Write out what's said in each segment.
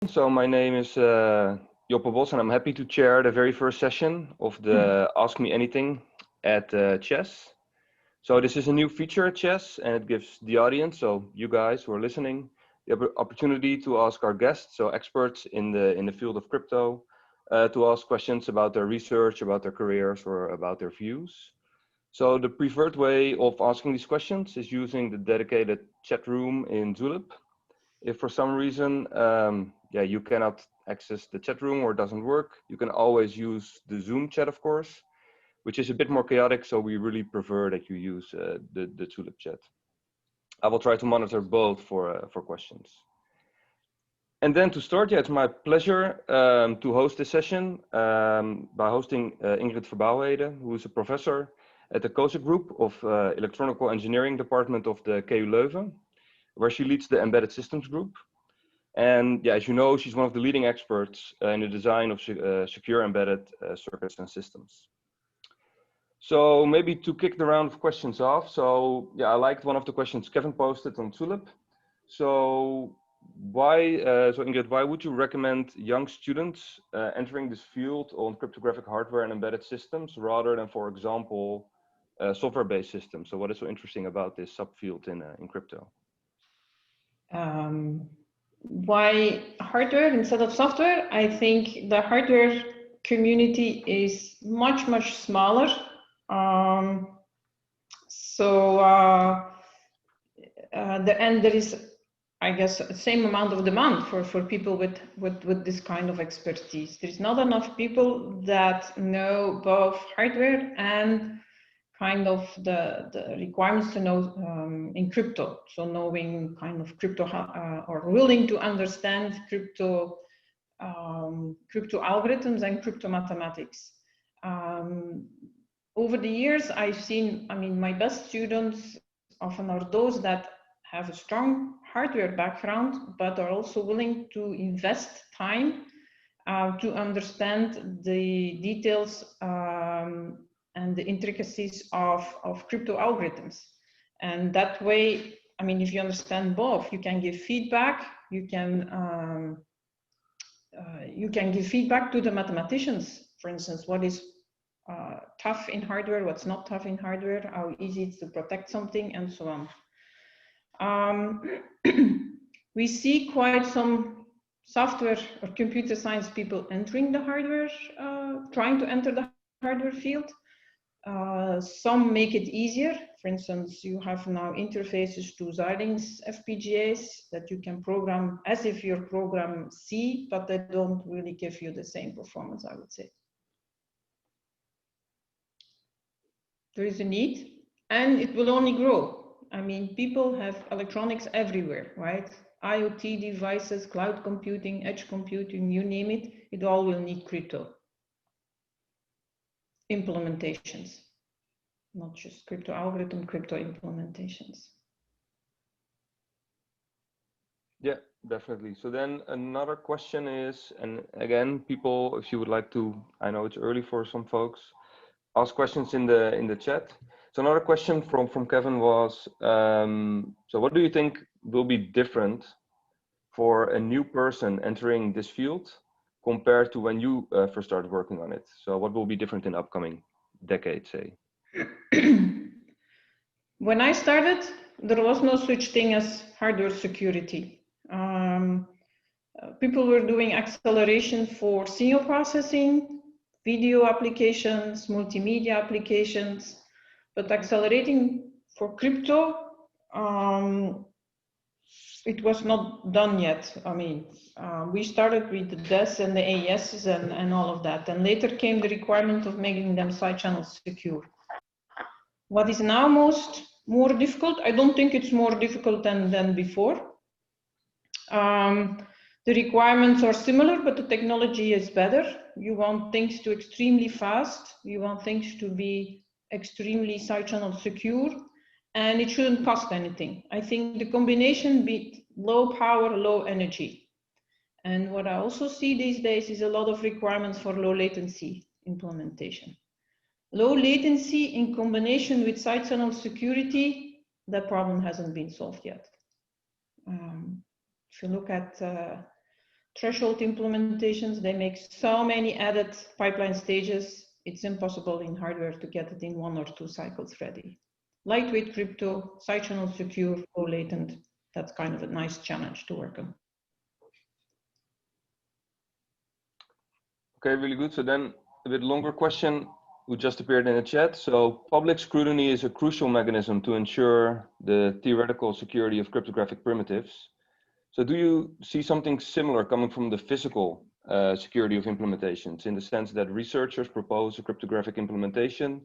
So my name is Joppe Bos, and I'm happy to chair the very first session of the Ask Me Anything at Chess. So this is a new feature at Chess, and it gives the audience, so you guys who are listening, the opportunity to ask our guests, so experts in the field of crypto, to ask questions about their research, about their careers, or about their views. So the preferred way of asking these questions is using the dedicated chat room in Zulip. If for some reason, you cannot access the chat room or it doesn't work, you can always use the Zoom chat, of course, which is a bit more chaotic. So we really prefer that you use the Tulip chat. I will try to monitor both for questions. And then to start, it's my pleasure to host this session by hosting Ingrid Verbauwhede, who is a professor at the COSE Group of Electronical Engineering Department of the KU Leuven, where she leads the Embedded Systems Group. And as you know, she's one of the leading experts in the design of secure embedded circuits and systems. So maybe to kick the round of questions off. So I liked one of the questions Kevin posted on Tulip. So Ingrid, why would you recommend young students entering this field on cryptographic hardware and embedded systems rather than, for example, software-based systems? So what is so interesting about this subfield in crypto? Why hardware instead of software? I think the hardware community is much smaller. There is, I guess, the same amount of demand for people with this kind of expertise. There's not enough people that know both hardware and kind of the requirements to know in crypto. So knowing kind of crypto or willing to understand crypto algorithms and crypto mathematics. Over the years, I've seen, my best students often are those that have a strong hardware background, but are also willing to invest time to understand the details and the intricacies of crypto algorithms. And that way, if you understand both, you can give feedback, you can give feedback to the mathematicians, for instance, what is tough in hardware, what's not tough in hardware, how easy it's to protect something, and so on. We see quite some software or computer science people entering the hardware, trying to enter the hardware field. Some make it easier. For instance, you have now interfaces to Xilinx FPGAs that you can program as if you program C, but they don't really give you the same performance, I would say. There is a need, and it will only grow. People have electronics everywhere, right? IoT devices, cloud computing, edge computing, you name it, it all will need crypto implementations, not just crypto algorithm, crypto implementations. Yeah, definitely. So then another question is, and again, people, if you would like to, I know it's early for some folks, ask questions in the chat. So another question from Kevin was, so what do you think will be different for a new person entering this field compared to when you first started working on it? So what will be different in upcoming decades, say? When I started, there was no such thing as hardware security. People were doing acceleration for signal processing, video applications, multimedia applications, but accelerating for crypto, it was not done yet. We started with the DES and the AESs and all of that, and later came the requirement of making them side channels secure. What is now more difficult? I don't think it's more difficult than before. The requirements are similar, but the technology is better. You want things to extremely fast. You want things to be extremely side channel secure, and it shouldn't cost anything. I think the combination be low power, low energy. And what I also see these days is a lot of requirements for low latency implementation. Low latency in combination with side channel security, that problem hasn't been solved yet. If you look at threshold implementations. They make so many added pipeline stages. It's impossible in hardware to get it in 1 or 2 cycles ready. Lightweight crypto, side channel secure, low latent. That's kind of a nice challenge to work on. Okay, really good. So then a bit longer question who just appeared in the chat. So public scrutiny is a crucial mechanism to ensure the theoretical security of cryptographic primitives. So do you see something similar coming from the physical security of implementations, in the sense that researchers propose a cryptographic implementation,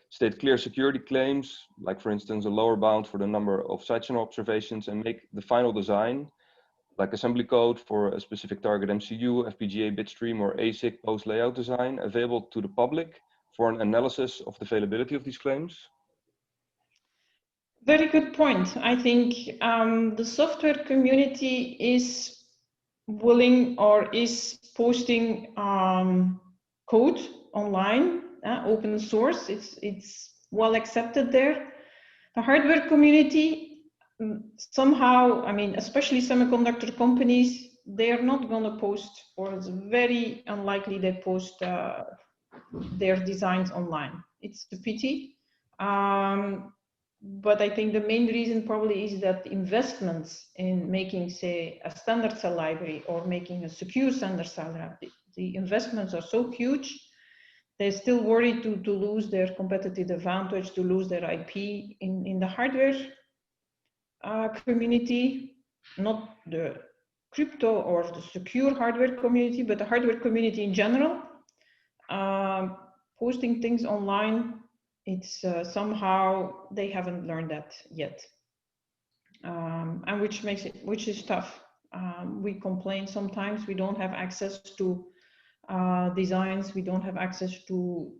state clear security claims, like for instance, a lower bound for the number of side channel observations, and make the final design, like assembly code for a specific target MCU, FPGA bitstream, or ASIC post layout design, available to the public for an analysis of the availability of these claims? Very good point. I think the software community is willing or is posting code online, open source. It's well accepted there. The hardware community, somehow, I mean, especially semiconductor companies, they are not going to post, or it's very unlikely they post their designs online. It's a pity. But I think the main reason probably is that investments in making, say, a standard cell library or making a secure standard cell library, the investments are so huge, they're still worried to lose their competitive advantage, to lose their IP in the hardware community, not the crypto or the secure hardware community, but the hardware community in general. Posting things online, it's somehow they haven't learned that yet, and which is tough. We complain sometimes we don't have access to designs, we don't have access to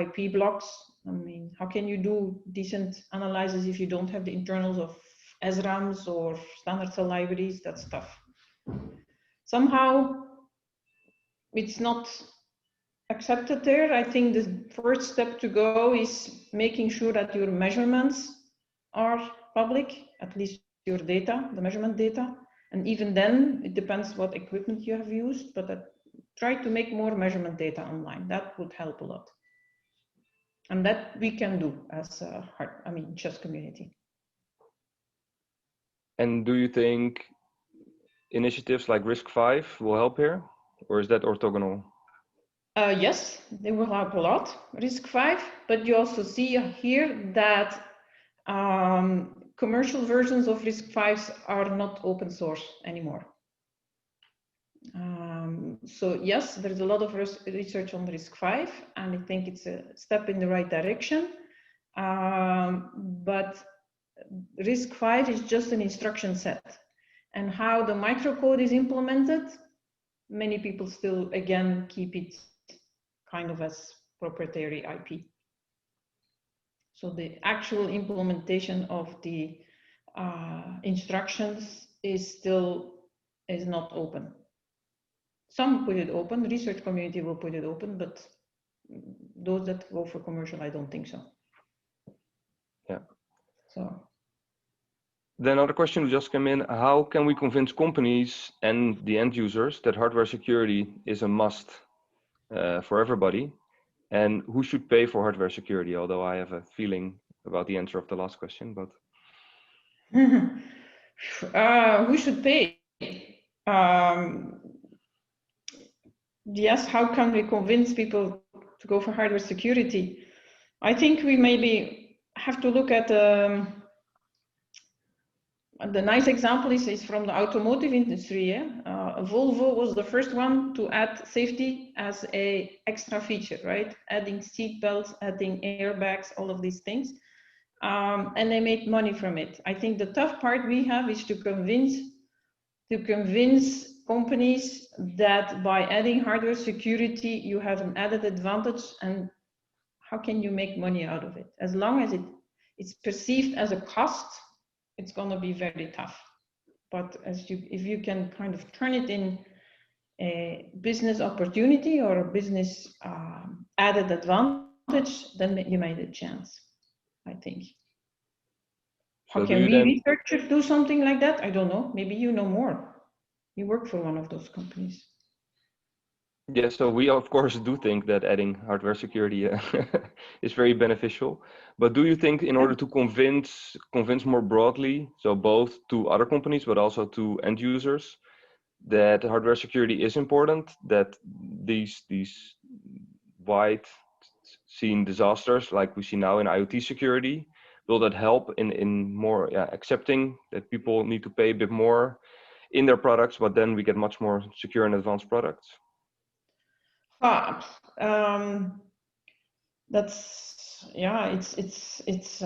IP blocks. I mean, how can you do decent analysis if you don't have the internals of SRAMs or standard cell libraries? That's tough. Somehow it's not accepted there. I think the first step to go is making sure that your measurements are public, at least your data, the measurement data. And even then, it depends what equipment you have used, but try to make more measurement data online. That would help a lot. And that we can do as a chess community. And do you think initiatives like RISC-V will help here, or is that orthogonal? Yes, they will help a lot, RISC-V, but you also see here that commercial versions of RISC-Vs are not open source anymore. So yes, there's a lot of research on RISC-V, and I think it's a step in the right direction. But RISC-V is just an instruction set, and how the microcode is implemented, many people still, again, keep it kind of as proprietary IP. So the actual implementation of the instructions is not open. Some put it open, the research community will put it open, but those that go for commercial, I don't think so. Yeah. So. Then another question just came in: how can we convince companies and the end users that hardware security is a must for everybody? And who should pay for hardware security? Although I have a feeling about the answer of the last question, but. Who should pay? Yes, how can we convince people to go for hardware security? I think we maybe have to look at the nice example is from the automotive industry. Yeah? Volvo was the first one to add safety as an extra feature, right? Adding seat belts, adding airbags, all of these things. And they made money from it. I think the tough part we have is to convince companies that by adding hardware security, you have an added advantage, and how can you make money out of it? As long as it's perceived as a cost, it's going to be very tough. But if you can kind of turn it in a business opportunity or a business added advantage, then you made a chance, I think. How can we researchers do something like that? I don't know. Maybe you know more. You work for one of those companies. Yeah, so we of course do think that adding hardware security is very beneficial. But do you think in order to convince more broadly, so both to other companies but also to end users, that hardware security is important, that these wide seen disasters like we see now in IoT security, will that help in more accepting that people need to pay a bit more in their products, but then we get much more secure and advanced products? That's, yeah, it's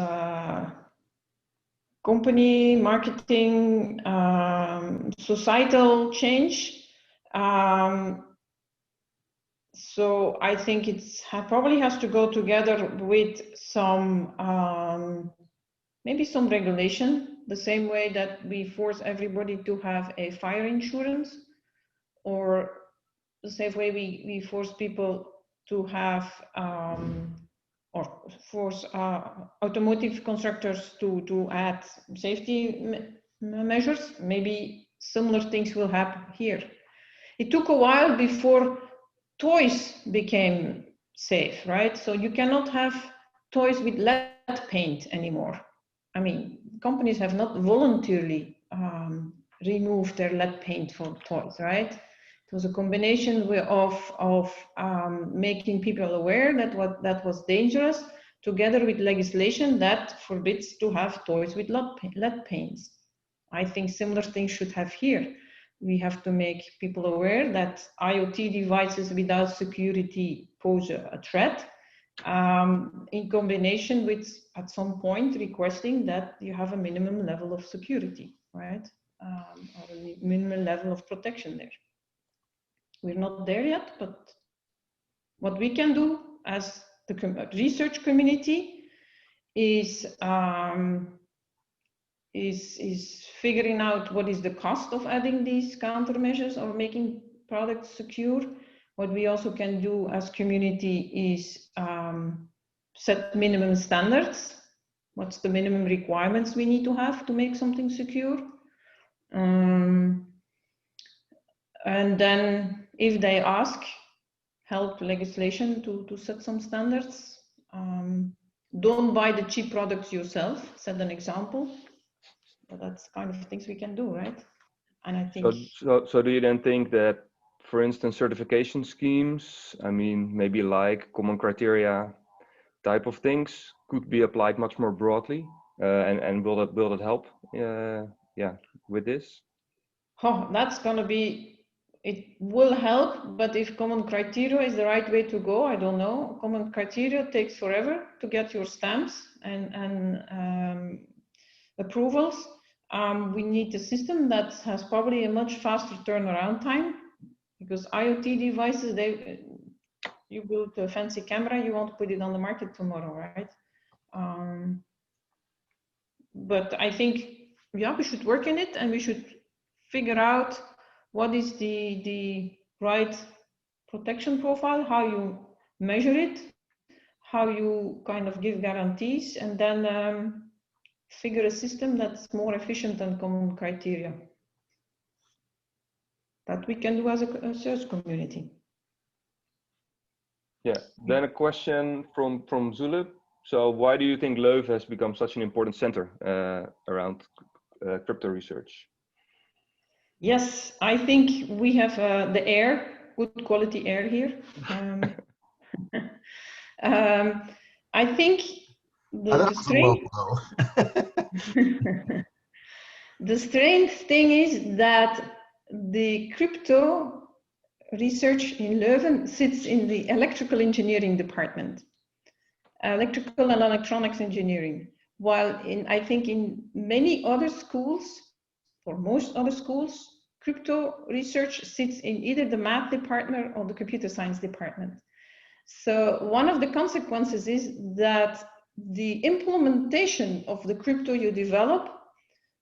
company marketing, societal change. So I think it's probably has to go together with some maybe some regulation, the same way that we force everybody to have a fire insurance, or the same way we force people to have or force automotive constructors to add safety measures. Maybe similar things will happen here. It took a while before toys became safe, right? So you cannot have toys with lead paint anymore. I mean, companies have not voluntarily removed their lead paint from toys, right? It was a combination of making people aware that that was dangerous, together with legislation that forbids to have toys with lead paints. I think similar things should have here. We have to make people aware that IoT devices without security pose a threat, in combination with, at some point, requesting that you have a minimum level of security, right? Or a minimum level of protection there. We're not there yet, but what we can do as the research community is figuring out what is the cost of adding these countermeasures or making products secure. What we also can do as community is set minimum standards. What's the minimum requirements we need to have to make something secure? And then if they ask, help legislation to set some standards. Don't buy the cheap products yourself, set an example. But that's kind of things we can do, right? And I think. So do you then think that, for instance, certification schemes, I mean, maybe like common criteria type of things, could be applied much more broadly, and will that help? Yeah, with this. Oh, that's gonna be. It will help, but if common criteria is the right way to go, I don't know. Common criteria takes forever to get your stamps and approvals. We need a system that has probably a much faster turnaround time, because IoT devices, you build a fancy camera, you won't put it on the market tomorrow, right? But I think, yeah, we should work in it, and we should figure out what is the right protection profile, how you measure it, how you kind of give guarantees, and then figure a system that's more efficient than common criteria that we can do as a research community. Yeah, then a question from Zulip. So why do you think Leuven has become such an important center around crypto research? Yes, I think we have the air, good quality air here. I think the strange thing is that the crypto research in Leuven sits in the electrical engineering department, electrical and electronics engineering, while I think in many other schools, for most other schools, crypto research sits in either the math department or the computer science department. So one of the consequences is that the implementation of the crypto you develop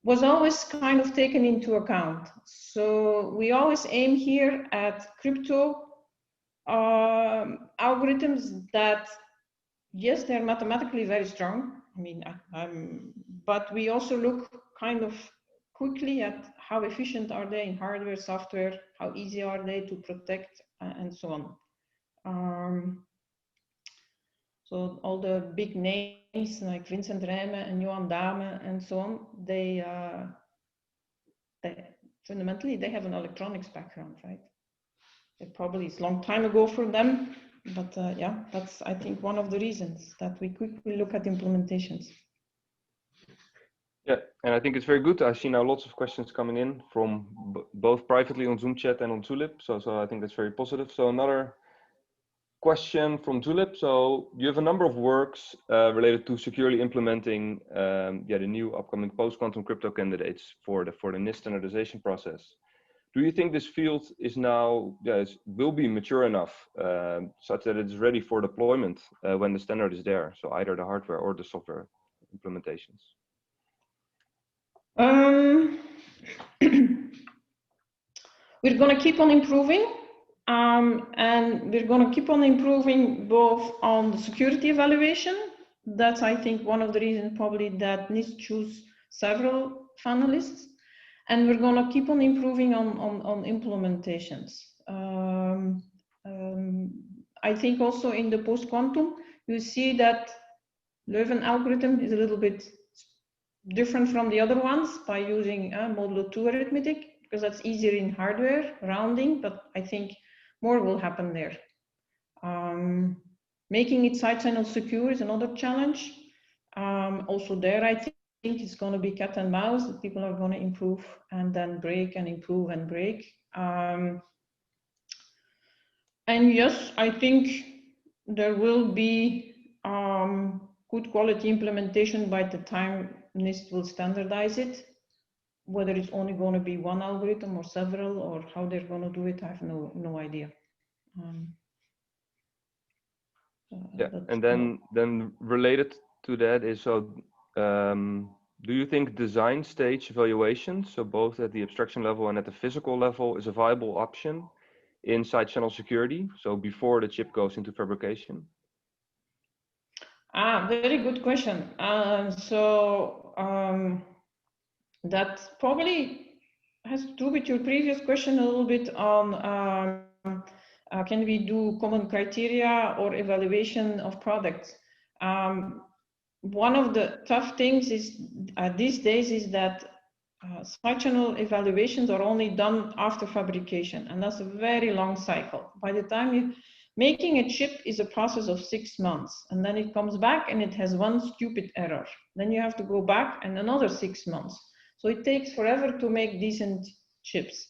was always kind of taken into account. So we always aim here at crypto algorithms that, yes, they're mathematically very strong. I mean, but we also look kind of quickly at how efficient are they in hardware, software, how easy are they to protect, and so on. So all the big names like Vincent Rijmen and Johan Dahme and so on, they fundamentally they have an electronics background, right? It probably is a long time ago for them, but yeah, that's I think one of the reasons that we quickly look at implementations. Yeah, and I think it's very good. I see now lots of questions coming in from both privately on Zoom chat and on Tulip. So I think that's very positive. So another question from Tulip. So you have a number of works related to securely implementing the new upcoming post-quantum crypto candidates for the NIST standardization process. Do you think this field is now will be mature enough such that it's ready for deployment when the standard is there? So either the hardware or the software implementations. We're going to keep on improving, and we're going to keep on improving both on the security evaluation. That's, I think, one of the reasons probably that NIST choose several finalists, and we're going to keep on improving on implementations. I think also in the post-quantum, you see that Leuven algorithm is a little bit different from the other ones by using modulo 2 arithmetic, because that's easier in hardware rounding, but I think more will happen there. Making it side channel secure is another challenge. Also there, I think it's going to be cat and mouse, that people are going to improve and then break and improve and break. And yes, I think there will be good quality implementation by the time NIST will standardize it. Whether it's only going to be one algorithm or several, or how they're going to do it, I have no idea. Yeah, and then related to that is, so do you think design stage evaluation, so both at the abstraction level and at the physical level, is a viable option in side channel security, so before the chip goes into fabrication? Very good question. That probably has to do with your previous question a little bit on can we do common criteria or evaluation of products? One of the tough things is these days is that side channel evaluations are only done after fabrication, and that's a very long cycle. By the time making a chip is a process of 6 months, and then it comes back and it has one stupid error. Then you have to go back and another 6 months. So it takes forever to make decent chips.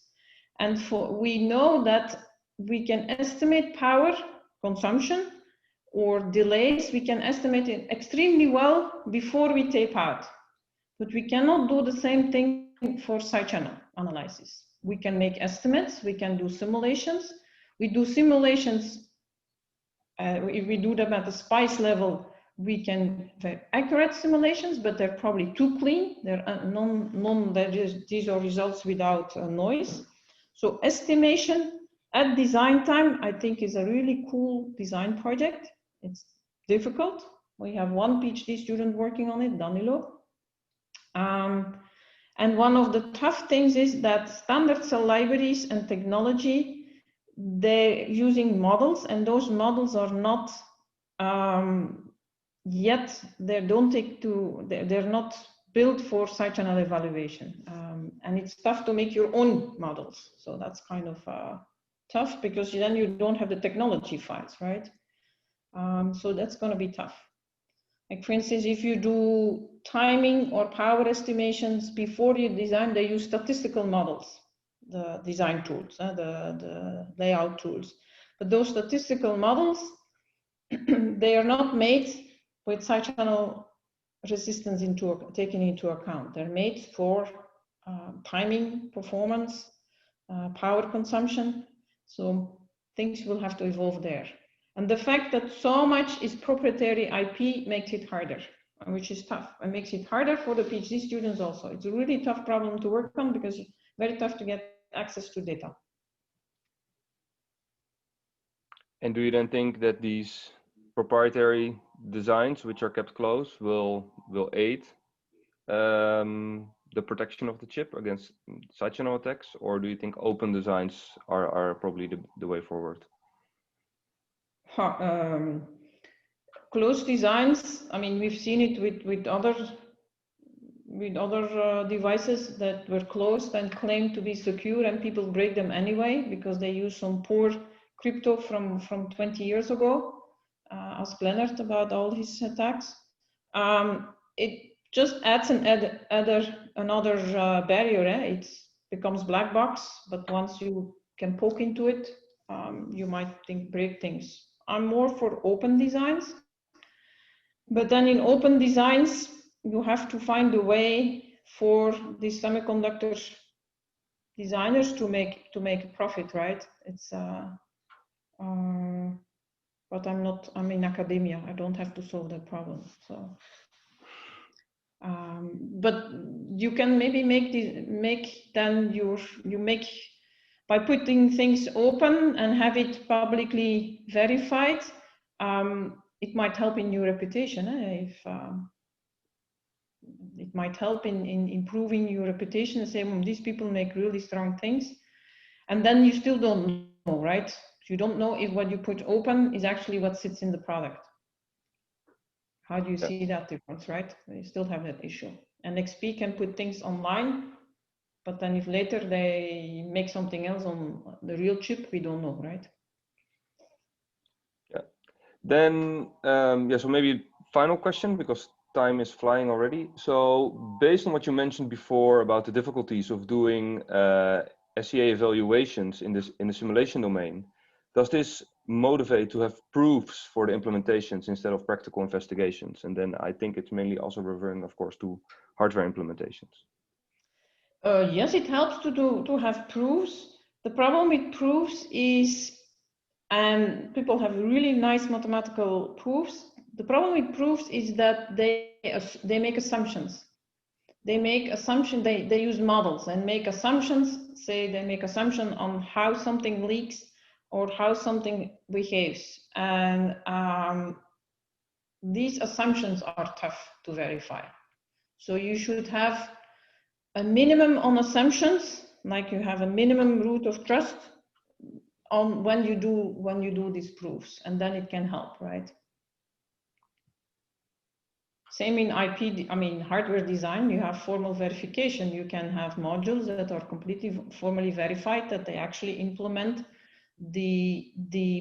And we know that we can estimate power consumption or delays, we can estimate it extremely well before we tape out. But we cannot do the same thing for side channel analysis. We can make estimates, we can do simulations. We do simulations, if we do them at the SPICE level, we can have accurate simulations, but they're probably too clean. These are results without noise. So estimation at design time, I think, is a really cool design project. It's difficult. We have one PhD student working on it, Danilo. And one of the tough things is that standard cell libraries and technology, they're using models, and those models are not yet, they're not built for side channel evaluation. And it's tough to make your own models. So that's kind of tough, because then you don't have the technology files, right? So that's going to be tough. Like, for instance, if you do timing or power estimations before you design, they use statistical models, the design tools, the layout tools. But those statistical models, they are not made with side channel resistance taken into account. They're made for timing, performance, power consumption. So things will have to evolve there. And the fact that so much is proprietary IP makes it harder, which is tough. It makes it harder for the PhD students also. It's a really tough problem to work on, because it's very tough to get access to data. And do you then think that these proprietary designs, which are kept close, will aid the protection of the chip against side channel attacks, or do you think open designs are probably the way forward? Closed designs, I mean, we've seen it with other devices that were closed and claimed to be secure, and people break them anyway because they use some poor crypto from 20 years ago. Ask Leonard about all his attacks. It just adds another barrier. It becomes black box, but once you can poke into it, you might break things. I'm more for open designs, but then in open designs, you have to find a way for these semiconductor designers to make a profit, right? It's but I'm in academia. I don't have to solve that problem. So, but you can maybe by putting things open and have it publicly verified. It might help in your reputation. It might help in improving your reputation and say, these people make really strong things. And then you still don't know, right? You don't know if what you put open is actually what sits in the product. How do you see that difference, right? You still have that issue. And XP can put things online, but then if later they make something else on the real chip, we don't know, right? Yeah. Then, so maybe final question, because time is flying already. So based on what you mentioned before about the difficulties of doing SEA evaluations in the simulation domain, does this motivate to have proofs for the implementations instead of practical investigations? And then I think it's mainly also referring, of course, to hardware implementations. Yes, it helps to have proofs. The problem with proofs is, and people have really nice mathematical proofs. The problem with proofs is that they make assumptions. They use models and make assumptions, say they make assumption on how something leaks or how something behaves. And these assumptions are tough to verify. So you should have a minimum on assumptions, like you have a minimum root of trust on when you do these proofs, and then it can help, right? Same in IP, I mean, hardware design, you have formal verification. You can have modules that are completely formally verified that they actually implement the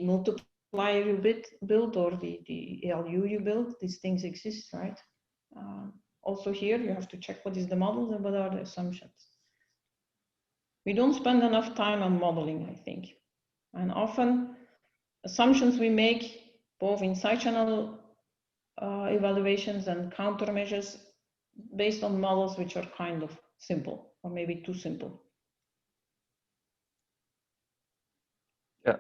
multiplier you build or the ALU you build. These things exist, right? Also here, you have to check what is the model and what are the assumptions. We don't spend enough time on modeling, I think. And often assumptions we make both in side channel evaluations and countermeasures based on models which are kind of simple or maybe too simple. Yeah.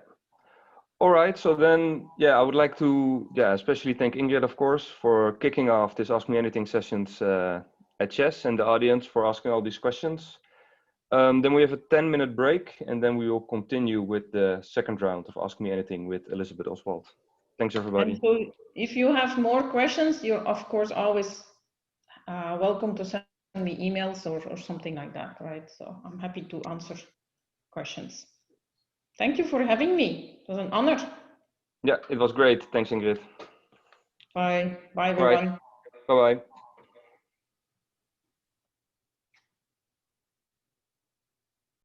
All right. So then, I would like to, especially thank Ingrid, of course, for kicking off this Ask Me Anything sessions at Chess, and the audience for asking all these questions. Then we have a 10-minute break, and then we will continue with the second round of Ask Me Anything with Elizabeth Oswald. Thanks, everybody. And so if you have more questions, you're of course always welcome to send me emails or something like that, right? So I'm happy to answer questions. Thank you for having me. It was an honor. Yeah, it was great. Thanks, Ingrid. Bye. Bye, everyone. Bye-bye.